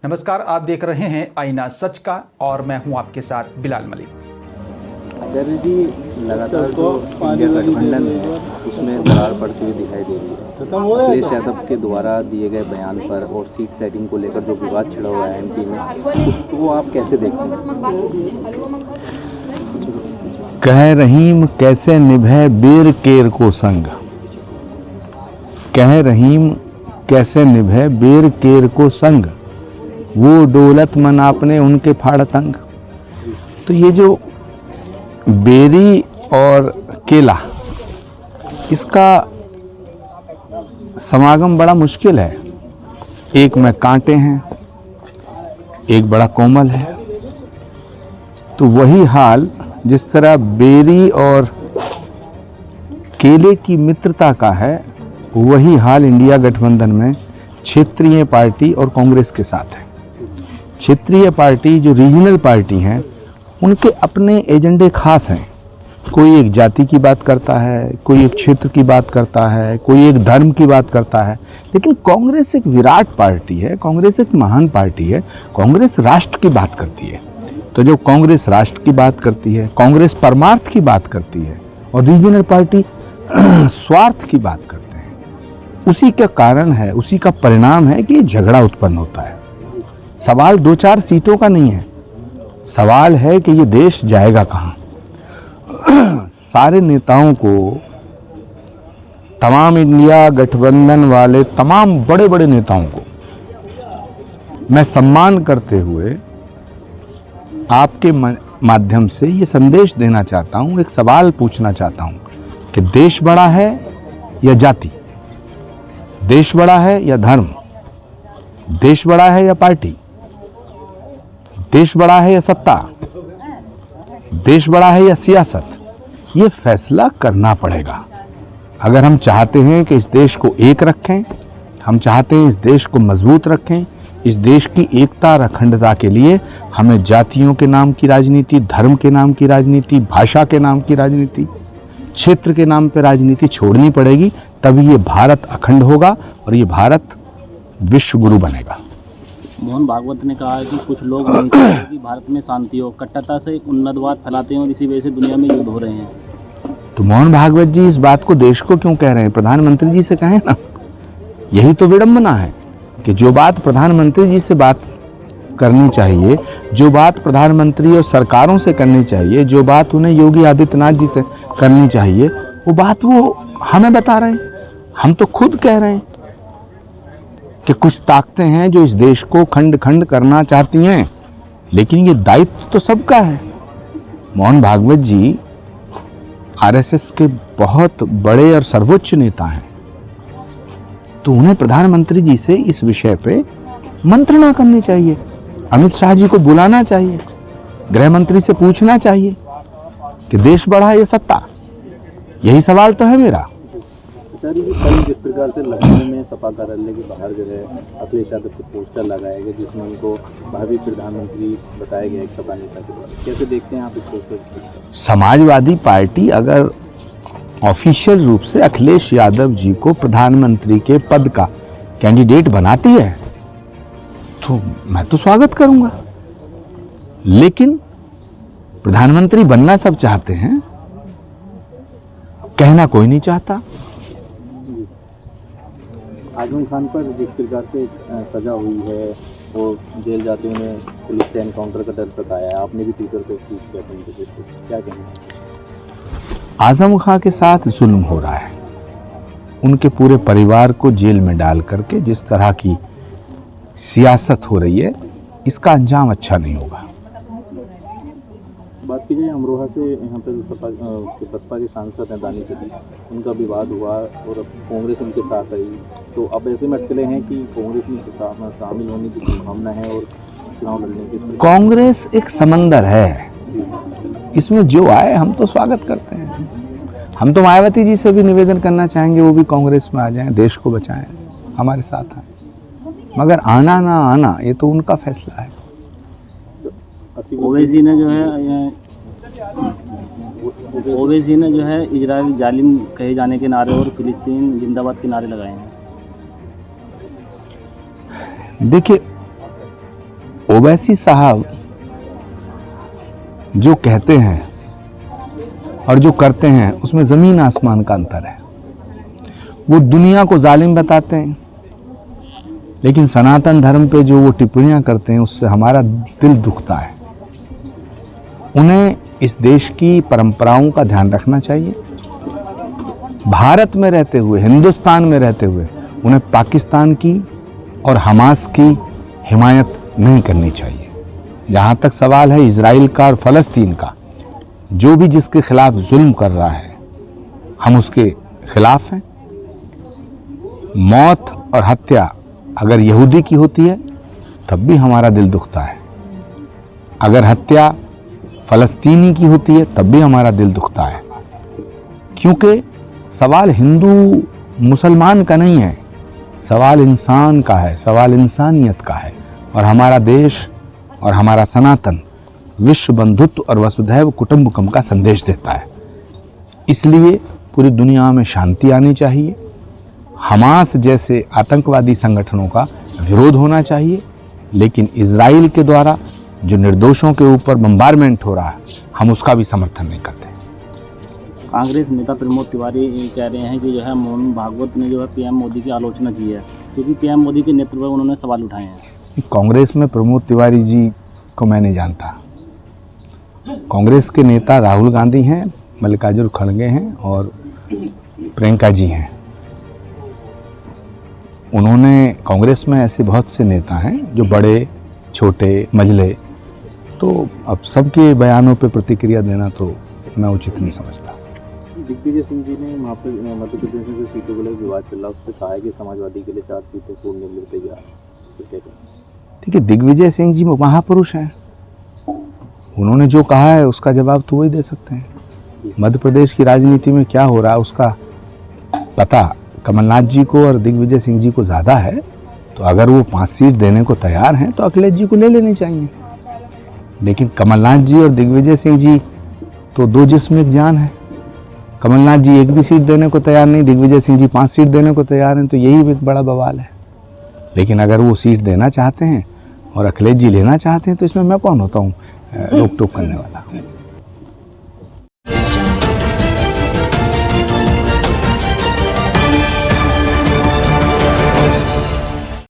नमस्कार, आप देख रहे हैं आईना सच का और मैं हूं आपके साथ बिलाल मलिक। आचार्य जी, लगातार जो इंडिया गठबंधन है उसमें दरार पड़ती हुई दिखाई दे रही है। अखिलेश यादव के द्वारा दिए गए बयान पर और सीट सेटिंग को लेकर जो विवाद छिड़ा हुआ है एमपी में, उसको आप कैसे देखते हैं? कह रहीम कैसे निभे बेर केर को संग, कह रहीम कैसे निभे बेर केर को संग, वो डोलत मन आपने उनके फाड़ तंग। तो ये जो बेरी और केला, इसका समागम बड़ा मुश्किल है। एक में कांटे हैं, एक बड़ा कोमल है। तो वही हाल जिस तरह बेरी और केले की मित्रता का है, वही हाल इंडिया गठबंधन में क्षेत्रीय पार्टी और कांग्रेस के साथ है। क्षेत्रीय पार्टी जो रीजनल पार्टी हैं, उनके अपने एजेंडे खास हैं। कोई एक जाति की बात करता है, कोई एक क्षेत्र की बात करता है, कोई एक धर्म की बात करता है। लेकिन कांग्रेस एक विराट पार्टी है, कांग्रेस एक महान पार्टी है। कांग्रेस राष्ट्र की बात करती है। तो जब कांग्रेस राष्ट्र की बात करती है, कांग्रेस परमार्थ की बात करती है और रीजनल पार्टी स्वार्थ की बात करते हैं, उसी का कारण है, उसी का परिणाम है कि ये झगड़ा उत्पन्न होता है। सवाल 2-4 सीटों का नहीं है, सवाल है कि ये देश जाएगा कहाँ। सारे नेताओं को, तमाम इंडिया गठबंधन वाले तमाम बड़े बड़े नेताओं को मैं सम्मान करते हुए आपके माध्यम से ये संदेश देना चाहता हूँ, एक सवाल पूछना चाहता हूँ कि देश बड़ा है या जाति, देश बड़ा है या धर्म, देश बड़ा है या पार्टी, देश बड़ा है या सत्ता, देश बड़ा है या सियासत। ये फैसला करना पड़ेगा। अगर हम चाहते हैं कि इस देश को एक रखें, हम चाहते हैं इस देश को मजबूत रखें, इस देश की एकता और अखंडता के लिए हमें जातियों के नाम की राजनीति, धर्म के नाम की राजनीति, भाषा के नाम की राजनीति, क्षेत्र के नाम पर राजनीति छोड़नी पड़ेगी। तभी ये भारत अखंड होगा और ये भारत विश्व गुरु बनेगा। मोहन भागवत ने कहा है कि कुछ लोग नहीं चाहते कि भारत में शांति हो, कट्टरता से उन्नतवाद फैलाते हैं और इसी वजह से दुनिया में युद्ध हो रहे हैं। तो मोहन भागवत जी इस बात को देश को क्यों कह रहे हैं? प्रधानमंत्री जी से कहें ना। यही तो विडंबना है कि जो बात प्रधानमंत्री जी से बात करनी चाहिए, जो बात प्रधानमंत्री और सरकारों से करनी चाहिए, जो बात उन्हें योगी आदित्यनाथ जी से करनी चाहिए, वो बात वो हमें बता रहे हैं। हम तो खुद कह रहे हैं कि कुछ ताकतें हैं जो इस देश को खंड खंड करना चाहती हैं, लेकिन ये दायित्व तो सबका है। मोहन भागवत जी आरएसएस के बहुत बड़े और सर्वोच्च नेता हैं, तो उन्हें प्रधानमंत्री जी से इस विषय पे मंत्रणा करनी चाहिए। अमित शाह जी को बुलाना चाहिए, गृह मंत्री से पूछना चाहिए कि देश बड़ा है या सत्ता। यही सवाल तो है मेरा। आचार्य जी, कल जिस प्रकार से लखनऊ में सपा कार्यालय के बाहर जो है अखिलेश यादव के पोस्टर लगाए गए, जिसमें उनको भावी प्रधानमंत्री बताया गया एक सपा नेता के द्वारा, कैसे देखते हैं आप इस पोस्टर को? समाजवादी पार्टी अगर ऑफिशियल रूप से अखिलेश यादव जी को प्रधानमंत्री के पद का कैंडिडेट बनाती है तो मैं तो स्वागत करूंगा। लेकिन प्रधानमंत्री बनना सब चाहते हैं, कहना कोई नहीं चाहता। आजम खान पर जिस प्रकार से सजा हुई है, वो जेल जाते हुए पुलिस से एनकाउंटर का डर सताया है, आपने भी ट्विटर पर ट्वीट किया था उनके विरुद्ध, क्या कहेंगे? आजम खान के साथ जुल्म हो रहा है। उनके पूरे परिवार को जेल में डाल करके जिस तरह की सियासत हो रही है, इसका अंजाम अच्छा नहीं होगा। बात की जाए अमरोहा से, यहाँ पे जो बसपा के सांसद हैं दानिश अली, उनका विवाद हुआ और अब कांग्रेस उनके साथ आई, तो अब ऐसे में अटकले हैं कि कांग्रेस में शामिल होने की संभावना है और चुनाव लड़ने की। कांग्रेस एक समंदर है, इसमें जो आए हम तो स्वागत करते हैं। हम तो मायावती जी से भी निवेदन करना चाहेंगे वो भी कांग्रेस में आ जाएं, देश को बचाएं, हमारे साथ आए। मगर आना ना आना ये तो उनका फैसला है। ओवैसी ने जो है इजराइल जालिम कहे जाने के नारे और फिलिस्तीन जिंदाबाद के नारे लगाए हैं। देखिए, ओवैसी साहब जो कहते हैं और जो करते हैं उसमें ज़मीन आसमान का अंतर है। वो दुनिया को जालिम बताते हैं, लेकिन सनातन धर्म पे जो वो टिप्पणियां करते हैं उससे हमारा दिल दुखता है। उन्हें इस देश की परंपराओं का ध्यान रखना चाहिए। भारत में रहते हुए, हिंदुस्तान में रहते हुए उन्हें पाकिस्तान की और हमास की हिमायत नहीं करनी चाहिए। जहाँ तक सवाल है इजराइल का और फ़लस्तीन का, जो भी जिसके खिलाफ जुल्म कर रहा है हम उसके खिलाफ हैं। मौत और हत्या अगर यहूदी की होती है तब भी हमारा दिल दुखता है, अगर हत्या फ़लस्तीनी की होती है तब भी हमारा दिल दुखता है। क्योंकि सवाल हिंदू मुसलमान का नहीं है, सवाल इंसान का है, सवाल इंसानियत का है। और हमारा देश और हमारा सनातन विश्व बंधुत्व और वसुधैव कुटुंबकम का संदेश देता है। इसलिए पूरी दुनिया में शांति आनी चाहिए। हमास जैसे आतंकवादी संगठनों का विरोध होना चाहिए, लेकिन इजराइल के द्वारा जो निर्दोषों के ऊपर बम्बारमेंट हो रहा है हम उसका भी समर्थन नहीं करते। कांग्रेस नेता प्रमोद तिवारी कह रहे हैं कि जो है मोहन भागवत ने जो है पीएम मोदी की आलोचना की है, क्योंकि पीएम मोदी के नेतृत्व में उन्होंने सवाल उठाए हैं। कांग्रेस में प्रमोद तिवारी जी को मैं नहीं जानता। कांग्रेस के नेता राहुल गांधी हैं, मल्लिकार्जुन खड़गे हैं और प्रियंका जी हैं। उन्होंने कांग्रेस में ऐसे बहुत से नेता हैं जो बड़े छोटे मझले, तो अब सबके बयानों पे प्रतिक्रिया देना तो मैं उचित नहीं समझता। दिग्विजय सिंह जी ने वहाँ पर मध्य प्रदेश में जो सीटों को लेकर विवाद चल रहा है उस पर कहा है कि समाजवादी के लिए 4 सीटें छोड़ने के लिए तैयार है। देखिए, दिग्विजय सिंह जी महापुरुष हैं, उन्होंने जो कहा है उसका जवाब तो वही दे सकते हैं। मध्य प्रदेश की राजनीति में क्या हो रहा है उसका पता कमलनाथ जी को और दिग्विजय सिंह जी को ज़्यादा है, तो अगर वो 5 सीट देने को तैयार हैं तो अखिलेश जी को ले लेनी चाहिए। लेकिन कमलनाथ जी और दिग्विजय सिंह जी तो 2 जिस्म एक जान है। कमलनाथ जी 1 भी सीट देने को तैयार नहीं, दिग्विजय सिंह जी 5 सीट देने को तैयार हैं, तो यही एक बड़ा बवाल है। लेकिन अगर वो सीट देना चाहते हैं और अखिलेश जी लेना चाहते हैं तो इसमें मैं कौन होता हूँ रोक टोक करने वाला।